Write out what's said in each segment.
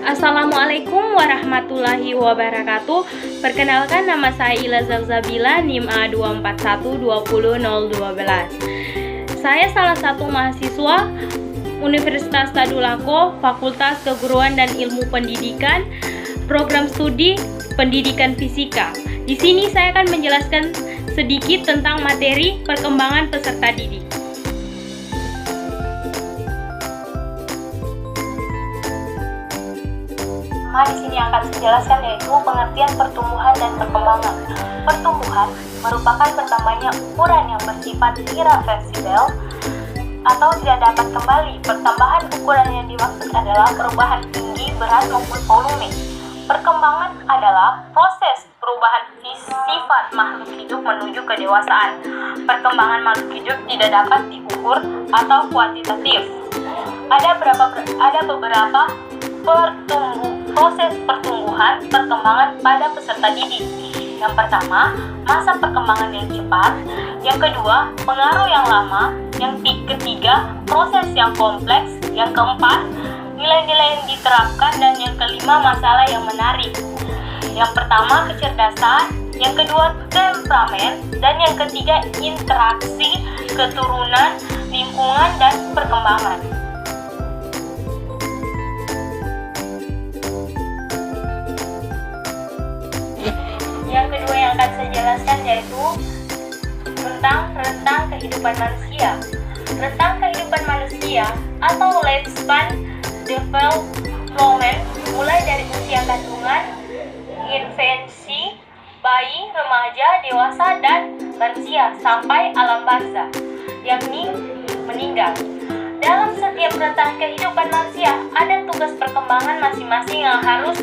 Assalamualaikum warahmatullahi wabarakatuh. Perkenalkan, nama saya Ila Zalzabila, NIM A241200012. Saya salah satu mahasiswa Universitas Tadulako, Fakultas Keguruan dan Ilmu Pendidikan, Program Studi Pendidikan Fisika. Di sini saya akan menjelaskan sedikit tentang materi perkembangan peserta didik. Di sini akan saya jelaskan yaitu pengertian pertumbuhan dan perkembangan. Pertumbuhan merupakan bertambahnya ukuran yang bersifat irreversibel atau tidak dapat kembali. Pertambahan ukuran yang dimaksud adalah perubahan tinggi, berat maupun volume. Perkembangan adalah proses perubahan sifat makhluk hidup menuju kedewasaan. Perkembangan makhluk hidup tidak dapat diukur atau kuantitatif. Ada beberapa proses pertumbuhan perkembangan pada peserta didik. Yang pertama, masa perkembangan yang cepat. Yang kedua, pengaruh yang lama. Yang ketiga, proses yang kompleks. Yang keempat, nilai-nilai yang diterapkan. Dan yang kelima, masalah yang menarik. Yang pertama, kecerdasan. Yang kedua, temperamen. Dan yang ketiga, interaksi, keturunan, lingkungan, dan perkembangan. Yang kedua yang akan saya jelaskan yaitu tentang rentang kehidupan manusia. Rentang kehidupan manusia atau lifespan development mulai dari usia kandungan, infansi, bayi, remaja, dewasa, dan lansia sampai alam barzah, yakni meninggal. Dalam setiap rentang kehidupan manusia ada tugas perkembangan masing-masing yang harus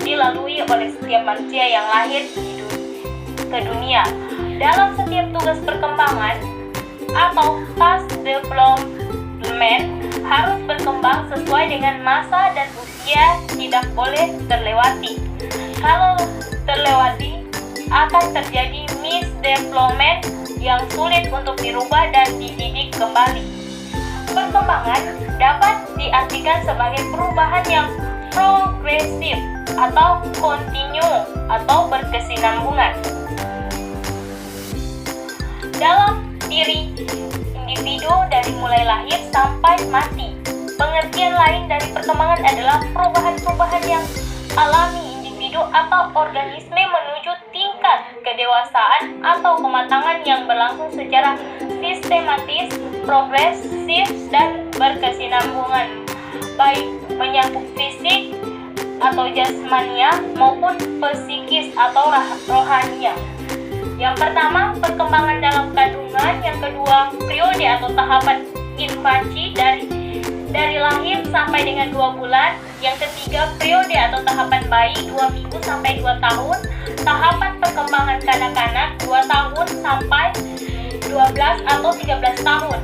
dilalui oleh setiap manusia yang lahir ke dunia. Dalam setiap tugas perkembangan atau task development harus berkembang sesuai dengan masa dan usia, tidak boleh terlewati. Kalau terlewati akan terjadi misdevelopment yang sulit untuk dirubah dan dididik kembali. Perkembangan dapat diartikan sebagai perubahan yang progresif atau kontinu atau berkesinambungan dalam diri individu dari mulai lahir sampai mati. Pengertian lain dari perkembangan adalah perubahan-perubahan yang alami individu atau organisme menuju tingkat kedewasaan atau kematangan yang berlangsung secara sistematis, progresif, dan berkesinambungan, baik menyangkut fisik atau jasmania maupun psikis atau rohania. Yang pertama, perkembangan dalam kandungan. Yang kedua, periode atau tahapan infansi dari lahir sampai dengan 2 bulan. Yang ketiga, periode atau tahapan bayi 2 minggu sampai 2 tahun. Tahapan perkembangan kanak-kanak 2 tahun sampai 12 atau 13 tahun.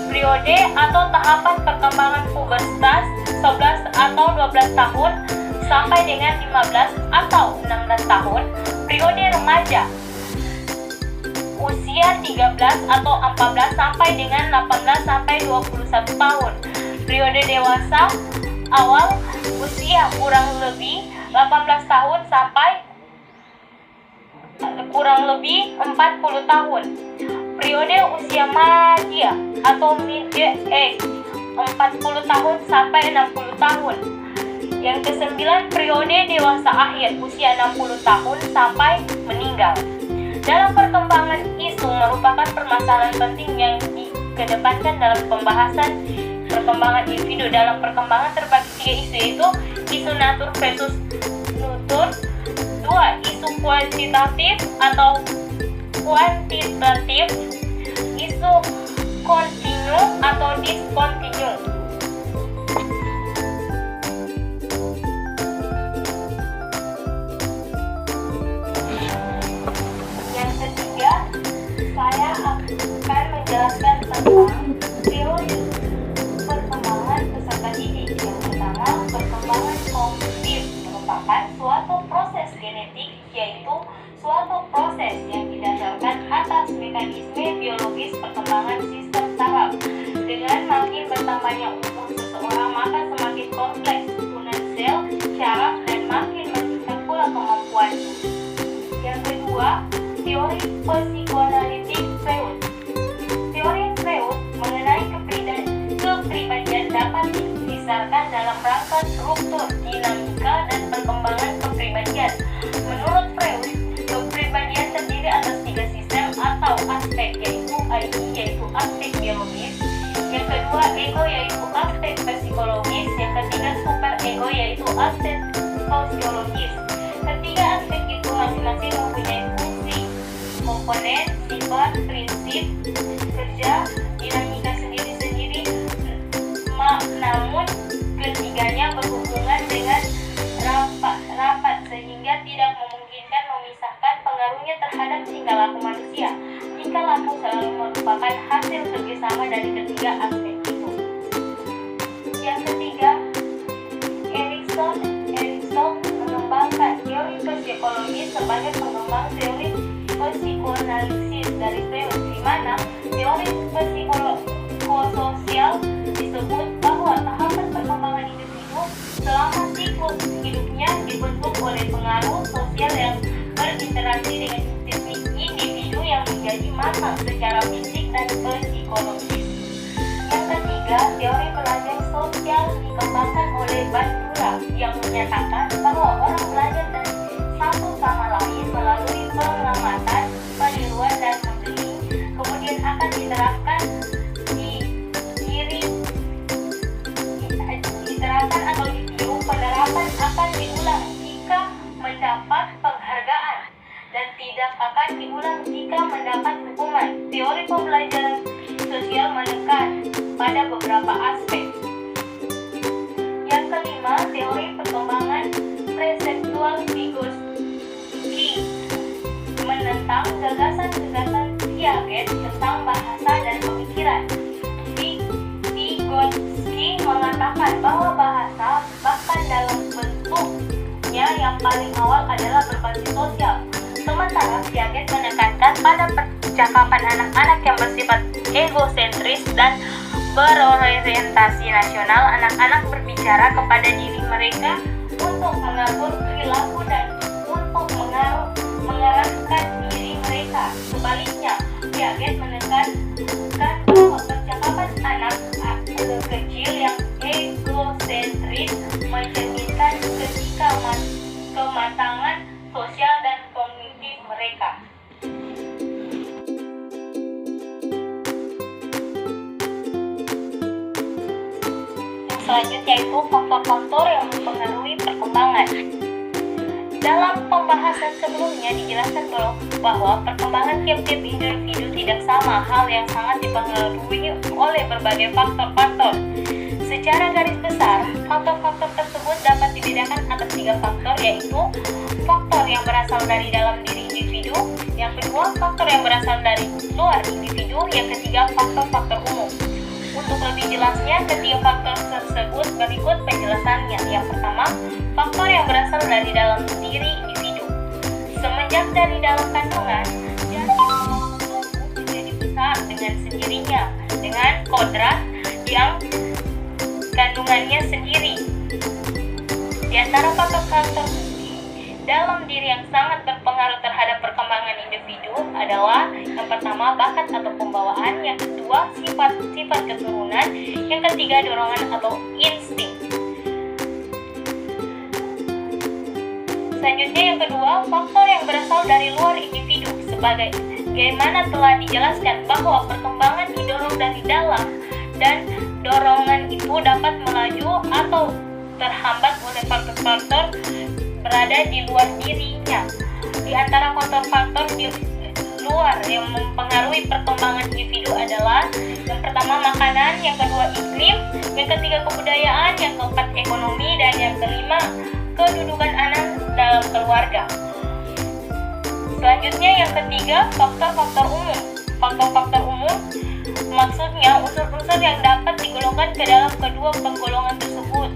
Periode atau tahapan perkembangan pubertas 11 atau 12 tahun sampai dengan 15 atau 16 tahun. Periode remaja usia 13 atau 14 sampai dengan 18 sampai 21 tahun. Periode dewasa awal usia kurang lebih 18 tahun sampai kurang lebih 40 tahun. Periode usia madya atau middle age 40 tahun sampai 60 tahun. Yang ke-9, periode dewasa akhir usia 60 tahun sampai meninggal. Dalam perkembangan, isu merupakan permasalahan penting yang dikedepankan dalam pembahasan perkembangan individu. Dalam perkembangan terbagi 3 isu, yaitu isu natur versus nurture, 2 isu kuantitatif atau kuantitatif, isu kontinu atau diskontinu. Yang ketiga, saya akan menjelaskan tentang teori perkembangan peserta didik. Yang pertama, perkembangan kognitif merupakan suatu proses genetik, yaitu suatu proses yang didasarkan atas mekanisme biologis perkembangan sistem saraf. Dengan makin bertambahnya umur seseorang, maka semakin kompleks teori psikoanalitik Freud. Teori Freud mengenai kepribadian dapat dibesarkan dalam rangka struktur, dinamika, dan perkembangan kepribadian. Menurut Freud, kepribadian terdiri atas 3 sistem atau aspek, yaitu ID, yaitu aspek biologis, yang kedua ego, yaitu aspek psikologis, yang ketiga super ego, yaitu aspek sosiologis. Ketiga aspek itu masing-masing mempunyai fungsi, komponen, sifat, prinsip, kerja, dinamika sendiri-sendiri, namun ketiganya berhubungan dengan rapat sehingga tidak memungkinkan memisahkan pengaruhnya terhadap tingkah laku manusia. Tingkah laku selalu merupakan hasil kerjasama dari ketiga aspek itu. Yang ketiga, Erikson mengembangkan teori psikologi sebagai pengembang teori psikoanalisis dari Freud, di mana teori psikososial disebut bahwa tahapan perkembangan individu selama siklus hidupnya dibentuk oleh pengaruh sosial yang berinteraksi dengan individu yang menjadi matang secara fisik dan psikologis. Yang ketiga, teori belajar sosial dikembangkan oleh Bandura yang menyatakan bahwa orang belajar dari satu sama lain melalui pengamatan, peniruan, dan modeling, kemudian akan diterapkan penerapan akan diulang jika mendapat penghargaan dan tidak akan diulang jika mendapat hukuman. Teori pembelajaran sosial menekan pada beberapa aspek. Yang kelima, teori perkembangan perseptual Vygotsky menentang gagasan-gagasan Piaget tentang bahasa dan pemikiran. Vygotsky mengatakan bahwa bahasa bahkan dalam bentuknya yang paling awal adalah berbasis sosial. Sementara Piaget menekankan pada percakapan anak-anak yang bersifat egosentris dan berorientasi nasional. Anak-anak berbicara kepada diri mereka untuk mengatur perilaku dan untuk mengarahkan diri mereka. Sebaliknya, Piaget menekankan bahwa percakapan anak kecil yang egosentris mencerminkan kematangan sosial dan kognitif mereka. Yang selanjutnya itu faktor-faktor yang mempengaruhi perkembangan. Dalam pembahasan sebelumnya dijelaskan bahwa perkembangan tiap-tiap individu tidak sama, hal yang sangat dipengaruhi oleh berbagai faktor-faktor. Secara garis besar, faktor-faktor tersebut dapat dibedakan atas 3 faktor, yaitu faktor yang berasal dari dalam diri individu, yang kedua faktor yang berasal dari luar individu, yang ketiga faktor-faktor umum. Untuk lebih jelasnya, ketiga faktor tersebut berikut penjelasannya. Yang pertama, faktor yang berasal dari dalam diri individu. Semenjak dari dalam kandungan, jadi besar dengan sendirinya, dengan kodrat yang kandungannya sendiri. Di antara faktor-faktor dalam diri yang sangat berpengaruh terhadap perkembangan individu adalah yang pertama bakat atau pembawaan, yang kedua sifat-sifat keturunan, yang ketiga dorongan atau insting. Selanjutnya yang kedua, faktor yang berasal dari luar individu. Sebagaimana telah dijelaskan bahwa perkembangan didorong dari dalam dan dorongan itu dapat melaju atau terhambat oleh faktor-faktor berada di luar dirinya. Di antara faktor-faktor di luar yang mempengaruhi perkembangan individu adalah yang pertama makanan, yang kedua iklim, yang ketiga kebudayaan, yang keempat ekonomi, dan yang kelima kedudukan anak dalam keluarga. Selanjutnya yang ketiga faktor-faktor umum. Faktor-faktor umum maksudnya unsur-unsur yang dapat digolongkan ke dalam kedua penggolongan tersebut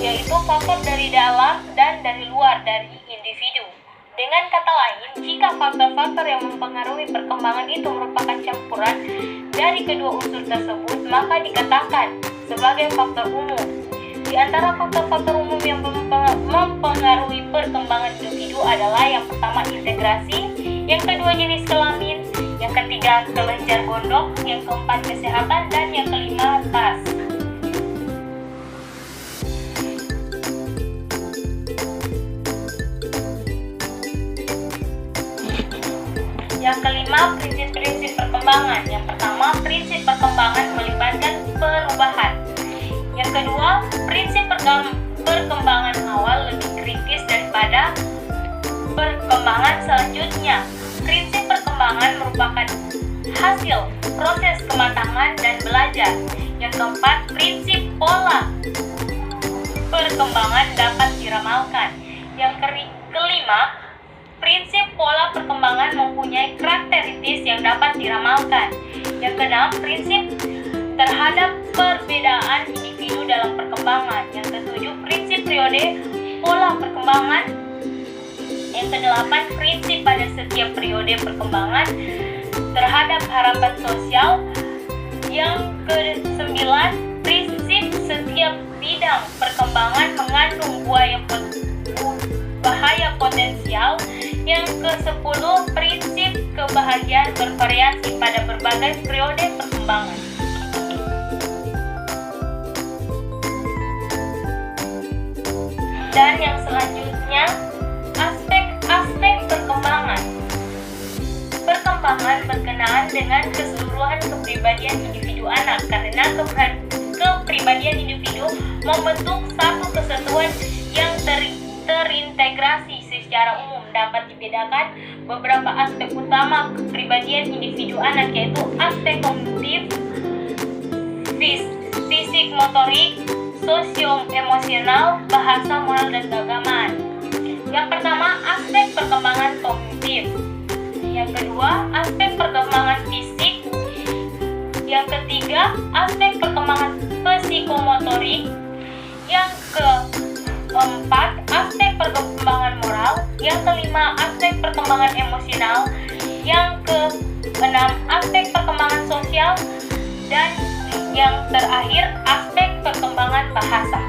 yaitu faktor dari dalam dan dari luar dari individu. Dengan kata lain, jika faktor-faktor yang mempengaruhi perkembangan itu merupakan campuran dari kedua unsur tersebut, maka dikatakan sebagai faktor umum. Di antara faktor-faktor umum yang mempengaruhi perkembangan individu adalah yang pertama integrasi, yang kedua jenis kelamin, yang ketiga kelenjar gondok, yang keempat kesehatan, dan yang kelima ras. Yang kelima, prinsip-prinsip perkembangan. Yang pertama, prinsip perkembangan melibatkan perubahan. Yang kedua, prinsip perkembangan awal lebih kritis daripada perkembangan selanjutnya. Prinsip perkembangan merupakan hasil proses kematangan dan belajar. Yang keempat, prinsip pola perkembangan dapat diramalkan. Yang kelima, prinsip pola perkembangan mempunyai karakteristik yang dapat diramalkan. Yang keenam, prinsip terhadap perbedaan individu dalam perkembangan. Yang ketujuh, prinsip periode pola perkembangan. Yang kedelapan, prinsip pada setiap periode perkembangan terhadap harapan sosial. Yang kesembilan, prinsip setiap bidang perkembangan mengandung bahaya potensial. Yang ke-10, prinsip kebahagiaan bervariasi pada berbagai periode perkembangan. Dan yang selanjutnya, aspek-aspek perkembangan. Perkembangan berkenaan dengan keseluruhan kepribadian individu anak, karena kepribadian individu membentuk satu kesatuan yang terintegrasi. Secara umum dapat dibedakan beberapa aspek utama kepribadian individu anak, yaitu aspek kognitif, fisik motorik, sosio-emosional, bahasa, moral, dan keagamaan. Yang pertama, aspek perkembangan kognitif. Yang kedua, aspek perkembangan fisik. Yang ketiga, aspek perkembangan psikomotorik. Yang keempat, aspek perkembangan moral. Yang kelima, aspek perkembangan emosional. Yang keenam, aspek perkembangan sosial. Dan yang terakhir, aspek perkembangan bahasa.